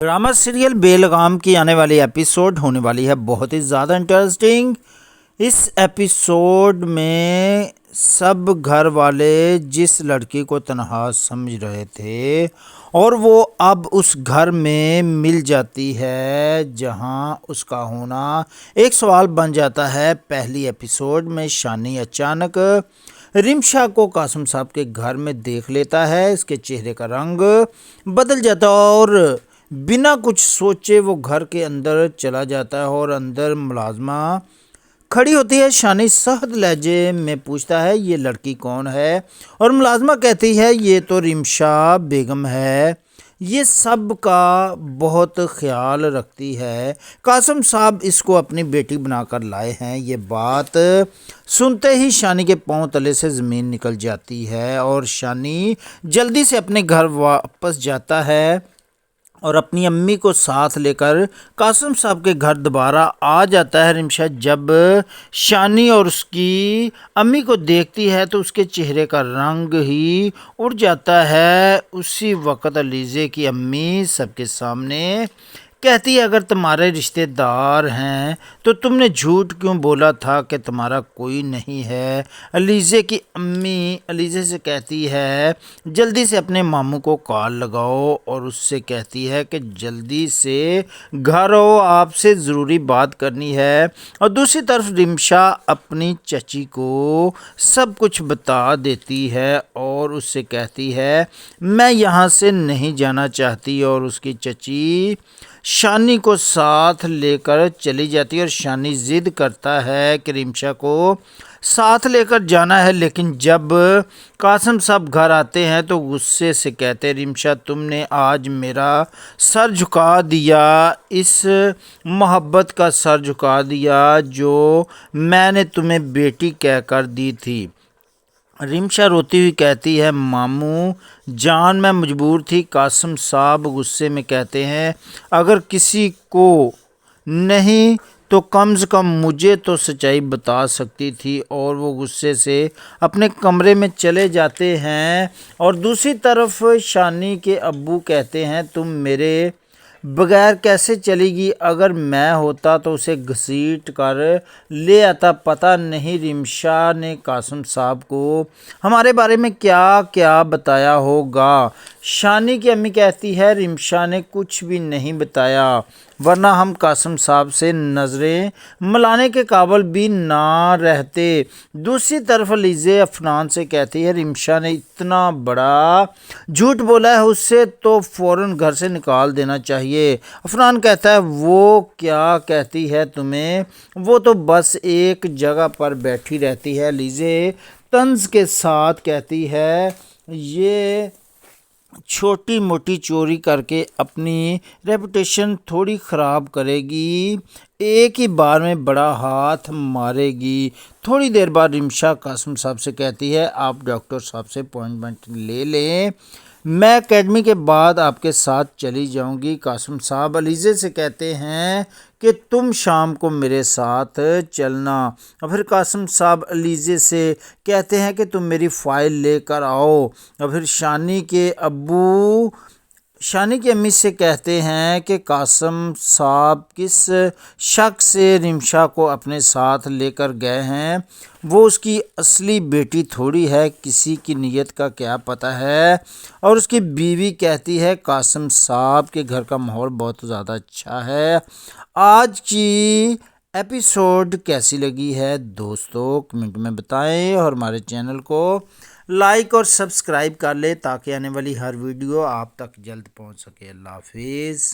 Drama serial बेलगाम की आने वाली एपिसोड होने वाली है बहुत ही ज़्यादा इंटरेस्टिंग। इस एपिसोड में सब घर वाले जिस लड़की को तन्हा समझ रहे थे और वो अब उस घर में मिल जाती है जहां उसका होना एक सवाल बन जाता है। पहली एपिसोड में शानी अचानक रिमशा को कासिम साहब के घर में देख लेता है। इसके चेहरे का रंग बदल जाता है और बिना कुछ सोचे वो घर के अंदर चला जाता है और अंदर मुलाजमा खड़ी होती है। शानी सहद लहजे में पूछता है ये लड़की कौन है और मुलाजमा कहती है ये तो रिमशा बेगम है, ये सब का बहुत ख्याल रखती है। कासिम साहब इसको अपनी बेटी बनाकर लाए हैं। ये बात सुनते ही शानी के पांव तले से ज़मीन निकल जाती है और शानी जल्दी से अपने घर वापस जाता है और अपनी अम्मी को साथ लेकर कासिम साहब के घर दोबारा आ जाता है। रिमशा जब शानी और उसकी अम्मी को देखती है तो उसके चेहरे का रंग ही उड़ जाता है। उसी वक्त अलीज़े की अम्मी सबके सामने कहती है अगर तुम्हारे रिश्तेदार हैं तो तुमने झूठ क्यों बोला था कि तुम्हारा कोई नहीं है। अलीज़े की अम्मी अलीज़े से कहती है जल्दी से अपने मामू को कॉल लगाओ और उससे कहती है कि जल्दी से घर आओ, आपसे ज़रूरी बात करनी है। और दूसरी तरफ रिमशा अपनी चची को सब कुछ बता देती है और उससे कहती है मैं यहाँ से नहीं जाना चाहती और उसकी चची शानी को साथ लेकर चली जाती है और शानी ज़िद करता है कि रिमशा को साथ लेकर जाना है। लेकिन जब कासिम साहब घर आते हैं तो गुस्से से कहते हैं रिमशा तुमने आज मेरा सर झुका दिया, इस मोहब्बत का सर झुका दिया जो मैंने तुम्हें बेटी कहकर दी थी। रिमशा रोती हुई कहती है मामू जान मैं मजबूर थी। कासिम साहब गुस्से में कहते हैं अगर किसी को नहीं तो कम से कम मुझे तो सच्चाई बता सकती थी और वो गुस्से से अपने कमरे में चले जाते हैं। और दूसरी तरफ शानी के अब्बू कहते हैं तुम मेरे बगैर कैसे चलेगी, अगर मैं होता तो उसे घसीट कर ले आता। पता नहीं रिमशा ने कासिम साहब को हमारे बारे में क्या क्या बताया होगा। शानी की अम्मी कहती है रिमशा ने कुछ भी नहीं बताया वरना हम कासिम साहब से नज़रें मिलाने के काबिल भी ना रहते। दूसरी तरफ अलीज़े अफनान से कहती है रिमशा ने इतना बड़ा झूठ बोला है उससे तो फ़ौरन घर से निकाल देना चाहिए। अफनान कहता है वो क्या कहती है तुम्हें, वो तो बस एक जगह पर बैठी रहती है। अलीज़े तंज के साथ कहती है ये छोटी मोटी चोरी करके अपनी रेपुटेशन थोड़ी ख़राब करेगी, एक ही बार में बड़ा हाथ मारेगी। थोड़ी देर बाद रिमशा कासिम साहब से कहती है आप डॉक्टर साहब से अपॉइंटमेंट ले लें, मैं एकेडमी के बाद आपके साथ चली जाऊंगी। कासिम साहब अलीज़े से कहते हैं कि तुम शाम को मेरे साथ चलना। और फिर कासिम साहब अलीज़े से कहते हैं कि तुम मेरी फ़ाइल लेकर आओ। और फिर शानी के अब्बू शानी की अम्मी से कहते हैं कि कासिम साहब किस शक से रिमशा को अपने साथ लेकर गए हैं, वो उसकी असली बेटी थोड़ी है, किसी की नीयत का क्या पता है। और उसकी बीवी कहती है कासिम साहब के घर का माहौल बहुत ज़्यादा अच्छा है। आज की एपिसोड कैसी लगी है दोस्तों कमेंट में बताएं और हमारे चैनल को लाइक और सब्सक्राइब कर ले ताकि आने वाली हर वीडियो आप तक जल्द पहुंच सके। अल्लाह हाफिज़।